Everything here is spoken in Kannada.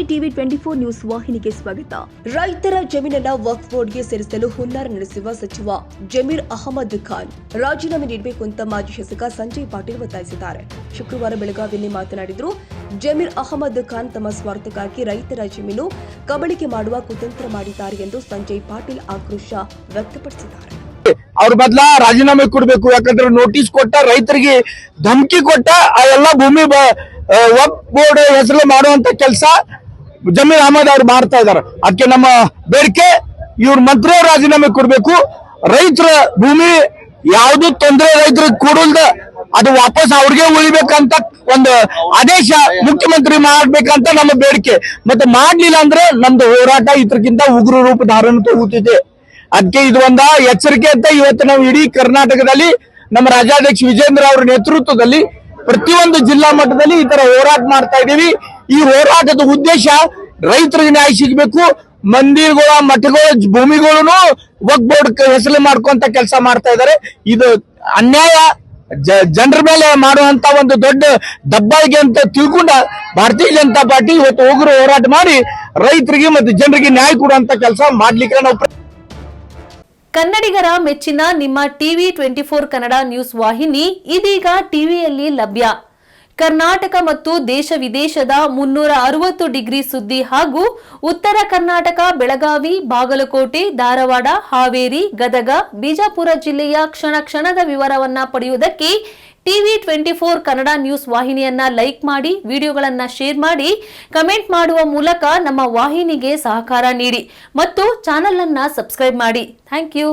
ಟಿವಿ 24 ನ್ಯೂಸ್ ವಾಹಿನಿಗೆ ಸ್ವಾಗತ. ರೈತರ ಜಮೀನನ್ನ ವಕ್ಫ್ ಬೋರ್ಡ್ಗೆ ಸೇರಿಸಲು ಹುನ್ನಾರ ನಡೆಸಿರುವ ಸಚಿವ ಜಮೀರ್ ಅಹಮದ್ ಖಾನ್ ರಾಜೀನಾಮೆ ನೀಡಬೇಕು ಅಂತ ಮಾಜಿ ಶಾಸಕ ಸಂಜಯ್ ಪಾಟೀಲ್ ಒತ್ತಾಯಿಸಿದ್ದಾರೆ. ಶುಕ್ರವಾರ ಬೆಳಗಾವಿಯಲ್ಲಿ ಮಾತನಾಡಿದರು. ಜಮೀರ್ ಅಹಮದ್ ಖಾನ್ ತಮ್ಮ ಸ್ವಾರ್ಥಕ್ಕಾಗಿ ರೈತರ ಜಮೀನು ಕಬಳಿಕೆ ಮಾಡುವ ಕುತಂತ್ರ ಮಾಡಿದ್ದಾರೆ ಎಂದು ಸಂಜಯ್ ಪಾಟೀಲ್ ಆಕ್ರೋಶ ವ್ಯಕ್ತಪಡಿಸಿದ್ದಾರೆ. ಅವ್ರ ಬದಲ ರಾಜೀನಾಮೆ ಕೊಡಬೇಕು. ಯಾಕಂದ್ರೆ ನೋಟಿಸ್ ಕೊಟ್ಟ ರೈತರಿಗೆ ಧಮಕಿ ಕೊಟ್ಟ ಆ ಎಲ್ಲಾ ಭೂಮಿ ವಕ್ಫ್ ಬೋರ್ಡ್ ಹೆಸರು ಮಾಡುವಂತ ಕೆಲಸ ಜಮೀರ್ ಅಹಮದ್ ಅವ್ರು ಮಾಡ್ತಾ ಇದಾರೆ. ಅದಕ್ಕೆ ನಮ್ಮ ಬೇಡಿಕೆ, ಇವ್ರ ಮಂತ್ರಿ ರಾಜೀನಾಮೆ ಕೊಡ್ಬೇಕು. ರೈತರ ಭೂಮಿ ಯಾವ್ದು ತೊಂದರೆ ರೈತರಿಗೆ ಕೊಡಲ್ದ ಅದು ವಾಪಸ್ ಅವ್ರಿಗೆ ಉಳಿಬೇಕಂತ ಒಂದು ಆದೇಶ ಮುಖ್ಯಮಂತ್ರಿ ಮಾಡ್ಬೇಕಂತ ನಮ್ಮ ಬೇಡಿಕೆ. ಮತ್ತೆ ಮಾಡ್ಲಿಲ್ಲ ಅಂದ್ರೆ ನಮ್ದು ಹೋರಾಟ ಇದಕ್ಕಿಂತ ಉಗ್ರ ರೂಪ ಧಾರಣ ತಗೋತಿದೆ. ಅದಕ್ಕೆ ಇದು ಒಂದ ಎಚ್ಚರಿಕೆ ಅಂತ ಇವತ್ತು ನಾವು ಇಡೀ ಕರ್ನಾಟಕದಲ್ಲಿ ನಮ್ಮ ರಾಜ್ಯಾಧ್ಯಕ್ಷ ವಿಜೇಂದ್ರ ಅವರ ನೇತೃತ್ವದಲ್ಲಿ ಪ್ರತಿಯೊಂದು ಜಿಲ್ಲಾ ಮಟ್ಟದಲ್ಲಿ ಈ ತರ ಹೋರಾಟ ಮಾಡ್ತಾ ಇದೀವಿ. ಈ ಹೋರಾಟದ ಉದ್ದೇಶ ರೈತರಿಗೆ ನ್ಯಾಯ ಸಿಗಬೇಕು. ಮಂದಿಗಳ ಮಠಗಳ ಭೂಮಿಗಳನ್ನು ವಕ್ಫ್ ಬೋರ್ಡ್ ಹೆಸರು ಮಾಡ್ಕೊಂತ ಕೆಲಸ ಮಾಡ್ತಾ ಇದ್ದಾರೆ. ಇದು ಅನ್ಯಾಯ, ಜನರ ಮೇಲೆ ಮಾಡುವಂತ ಒಂದು ದೊಡ್ಡ ದಬ್ಬಾಳಿಕೆ ಅಂತ ತಿಳ್ಕೊಂಡ ಭಾರತೀಯ ಜನತಾ ಪಾರ್ಟಿ ಇವತ್ತು ಉಗ್ರ ಹೋರಾಟ ಮಾಡಿ ರೈತರಿಗೆ ಮತ್ತು ಜನರಿಗೆ ನ್ಯಾಯ ಕೊಡುವಂತ ಕೆಲಸ ಮಾಡ್ಲಿಕ್ಕೆ ನಾವು ಕನ್ನಡಿಗರ ಮೆಚ್ಚಿನ ನಿಮ್ಮ ಟಿವಿ 24 ಕನ್ನಡ ನ್ಯೂಸ್ ವಾಹಿನಿ ಇದೀಗ ಟಿವಿಯಲ್ಲಿ ಲಭ್ಯ. ಕರ್ನಾಟಕ ಮತ್ತು ದೇಶ ವಿದೇಶದ 360 ಡಿಗ್ರಿ ಸುದ್ದಿ ಹಾಗೂ ಉತ್ತರ ಕರ್ನಾಟಕ, ಬೆಳಗಾವಿ, ಬಾಗಲಕೋಟೆ, ಧಾರವಾಡ, ಹಾವೇರಿ, ಗದಗ, ಬಿಜಾಪುರ ಜಿಲ್ಲೆಯ ಕ್ಷಣ ಕ್ಷಣದ ವಿವರವನ್ನ ಪಡೆಯುವುದಕ್ಕೆ ಟಿವಿ 24 ಕನ್ನಡ ನ್ಯೂಸ್ ವಾಹಿನಿಯನ್ನ ಲೈಕ್ ಮಾಡಿ, ವಿಡಿಯೋಗಳನ್ನ ಶೇರ್ ಮಾಡಿ, ಕಮೆಂಟ್ ಮಾಡುವ ಮೂಲಕ ನಮ್ಮ ವಾಹಿನಿಗೆ ಸಹಕಾರ ನೀಡಿ ಮತ್ತು ಚಾನೆಲ್ ಅನ್ನ ಸಬ್ಸ್ಕ್ರೈಬ್ ಮಾಡಿ. Thank you.